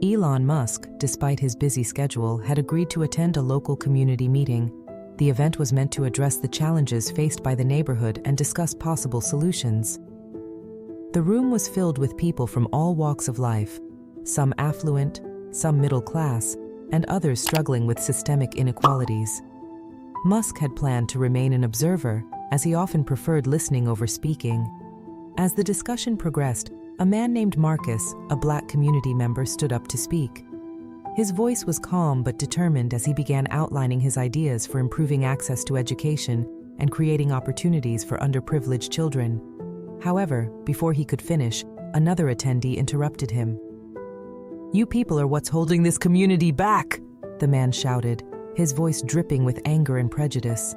Elon Musk, despite his busy schedule, had agreed to attend a local community meeting. The event was meant to address the challenges faced by the neighborhood and discuss possible solutions. The room was filled with people from all walks of life, some affluent, some middle class, and others struggling with systemic inequalities. Musk had planned to remain an observer, as he often preferred listening over speaking. As the discussion progressed, a man named Marcus, a Black community member, stood up to speak. His voice was calm but determined as he began outlining his ideas for improving access to education and creating opportunities for underprivileged children. However, before he could finish, another attendee interrupted him. "You people are what's holding this community back," the man shouted, his voice dripping with anger and prejudice.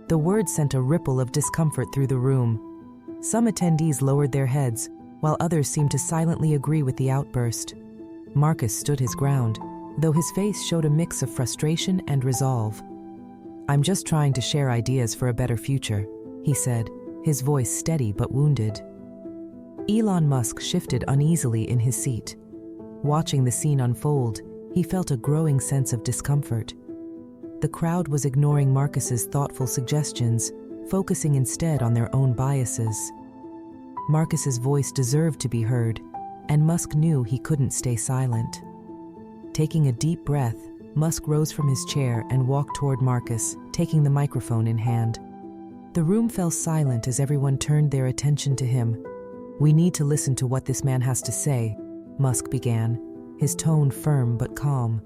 The words sent a ripple of discomfort through the room. Some attendees lowered their heads, while others seemed to silently agree with the outburst. Marcus stood his ground, though his face showed a mix of frustration and resolve. "I'm just trying to share ideas for a better future," he said, his voice steady but wounded. Elon Musk shifted uneasily in his seat. Watching the scene unfold, he felt a growing sense of discomfort. The crowd was ignoring Marcus's thoughtful suggestions, focusing instead on their own biases. Marcus's voice deserved to be heard, and Musk knew he couldn't stay silent. Taking a deep breath, Musk rose from his chair and walked toward Marcus, taking the microphone in hand. The room fell silent as everyone turned their attention to him. "We need to listen to what this man has to say," Musk began, his tone firm but calm.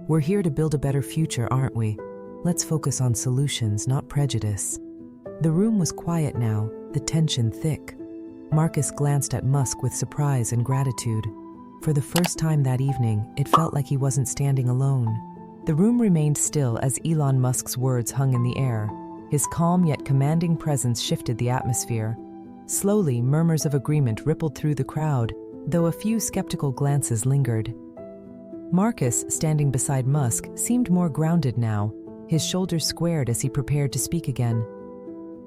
"We're here to build a better future, aren't we? Let's focus on solutions, not prejudice." The room was quiet now, the tension thick. Marcus glanced at Musk with surprise and gratitude. For the first time that evening, it felt like he wasn't standing alone. The room remained still as Elon Musk's words hung in the air. His calm yet commanding presence shifted the atmosphere. Slowly, murmurs of agreement rippled through the crowd, though a few skeptical glances lingered. Marcus, standing beside Musk, seemed more grounded now, his shoulders squared as he prepared to speak again.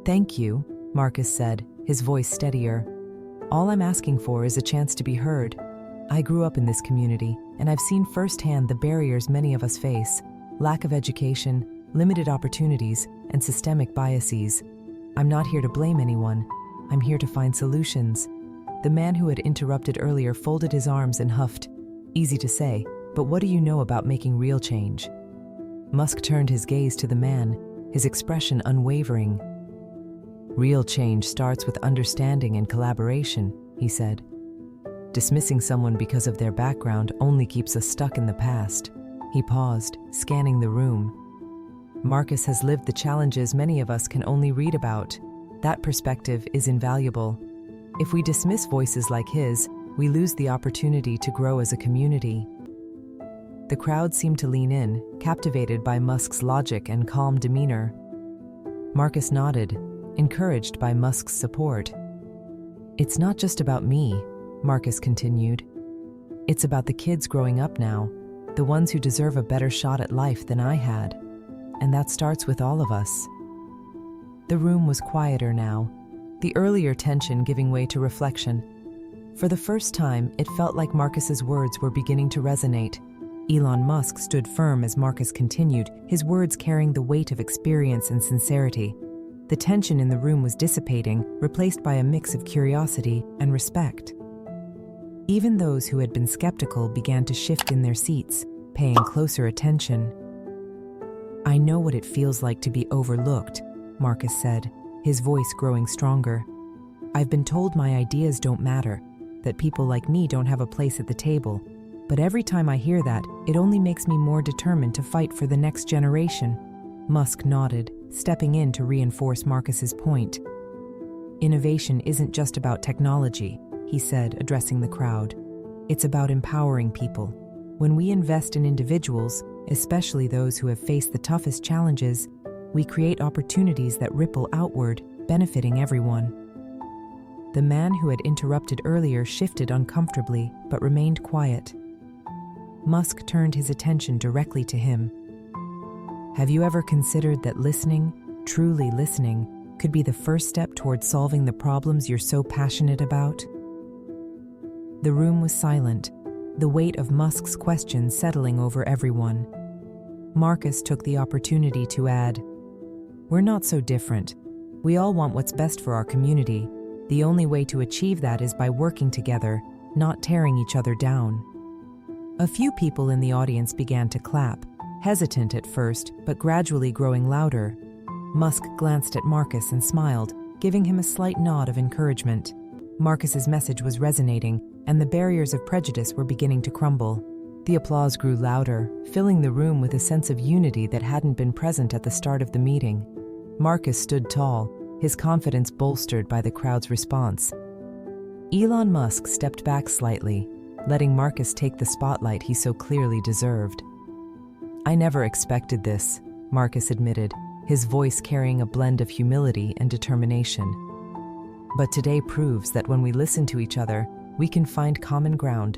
"Thank you," Marcus said, his voice steadier. "All I'm asking for is a chance to be heard. I grew up in this community, and I've seen firsthand the barriers many of us face: lack of education, limited opportunities, and systemic biases. I'm not here to blame anyone. I'm here to find solutions." The man who had interrupted earlier folded his arms and huffed. "Easy to say, but what do you know about making real change?" Musk turned his gaze to the man, his expression unwavering. "Real change starts with understanding and collaboration," he said. "Dismissing someone because of their background only keeps us stuck in the past." He paused, scanning the room. "Marcus has lived the challenges many of us can only read about. That perspective is invaluable. If we dismiss voices like his, we lose the opportunity to grow as a community." The crowd seemed to lean in, captivated by Musk's logic and calm demeanor. Marcus nodded, encouraged by Musk's support. "It's not just about me," Marcus continued. "It's about the kids growing up now, the ones who deserve a better shot at life than I had. And that starts with all of us." The room was quieter now, the earlier tension giving way to reflection. For the first time, it felt like Marcus's words were beginning to resonate. Elon Musk stood firm as Marcus continued, his words carrying the weight of experience and sincerity. The tension in the room was dissipating, replaced by a mix of curiosity and respect. Even those who had been skeptical began to shift in their seats, paying closer attention. "I know what it feels like to be overlooked," Marcus said, his voice growing stronger. "I've been told my ideas don't matter, that people like me don't have a place at the table. But every time I hear that, it only makes me more determined to fight for the next generation." Musk nodded, stepping in to reinforce Marcus's point. "Innovation isn't just about technology," he said, addressing the crowd. "It's about empowering people. When we invest in individuals, especially those who have faced the toughest challenges, we create opportunities that ripple outward, benefiting everyone." The man who had interrupted earlier shifted uncomfortably, but remained quiet. Musk turned his attention directly to him. "Have you ever considered that listening, truly listening, could be the first step toward solving the problems you're so passionate about?" The room was silent, the weight of Musk's questions settling over everyone. Marcus took the opportunity to add, "We're not so different. We all want what's best for our community. The only way to achieve that is by working together, not tearing each other down." A few people in the audience began to clap, hesitant at first, but gradually growing louder. Musk glanced at Marcus and smiled, giving him a slight nod of encouragement. Marcus's message was resonating, and the barriers of prejudice were beginning to crumble. The applause grew louder, filling the room with a sense of unity that hadn't been present at the start of the meeting. Marcus stood tall, his confidence bolstered by the crowd's response. Elon Musk stepped back slightly, letting Marcus take the spotlight he so clearly deserved. "I never expected this," Marcus admitted, his voice carrying a blend of humility and determination. "But today proves that when we listen to each other, we can find common ground.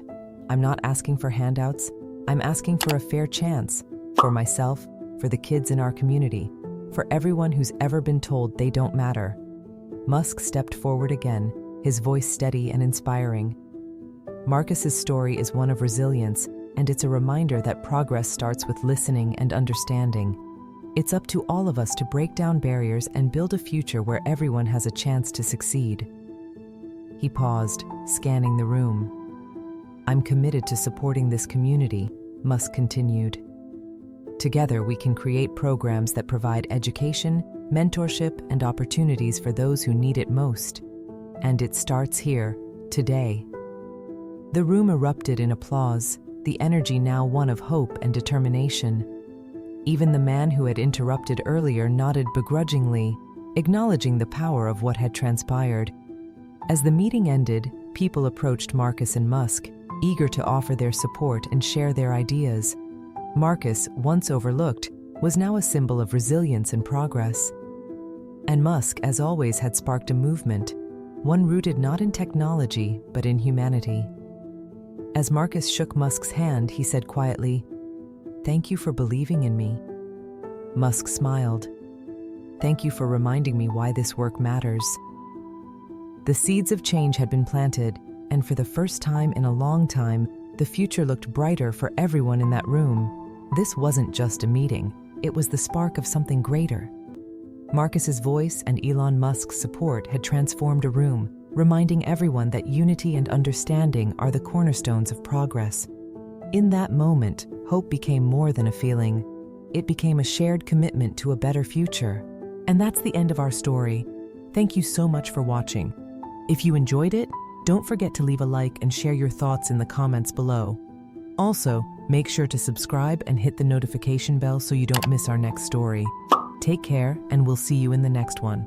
I'm not asking for handouts. I'm asking for a fair chance, for myself, for the kids in our community, for everyone who's ever been told they don't matter." Musk stepped forward again, his voice steady and inspiring. Marcus's story is one of resilience, and it's a reminder that progress starts with listening and understanding. It's up to all of us to break down barriers and build a future where everyone has a chance to succeed. He paused, scanning the room. "I'm committed to supporting this community," Musk continued. "Together we can create programs that provide education, mentorship, and opportunities for those who need it most. And it starts here, today." The room erupted in applause, the energy now one of hope and determination. Even the man who had interrupted earlier nodded begrudgingly, acknowledging the power of what had transpired. As the meeting ended, people approached Marcus and Musk, eager to offer their support and share their ideas. Marcus, once overlooked, was now a symbol of resilience and progress. And Musk, as always, had sparked a movement, one rooted not in technology, but in humanity. As Marcus shook Musk's hand, he said quietly, "Thank you for believing in me." Musk smiled. "Thank you for reminding me why this work matters." The seeds of change had been planted, and for the first time in a long time, the future looked brighter for everyone in that room. This wasn't just a meeting, it was the spark of something greater. Marcus's voice and Elon Musk's support had transformed a room, reminding everyone that unity and understanding are the cornerstones of progress. In that moment, hope became more than a feeling. It became a shared commitment to a better future. And that's the end of our story. Thank you so much for watching. If you enjoyed it, don't forget to leave a like and share your thoughts in the comments below. Also, make sure to subscribe and hit the notification bell so you don't miss our next story. Take care, and we'll see you in the next one.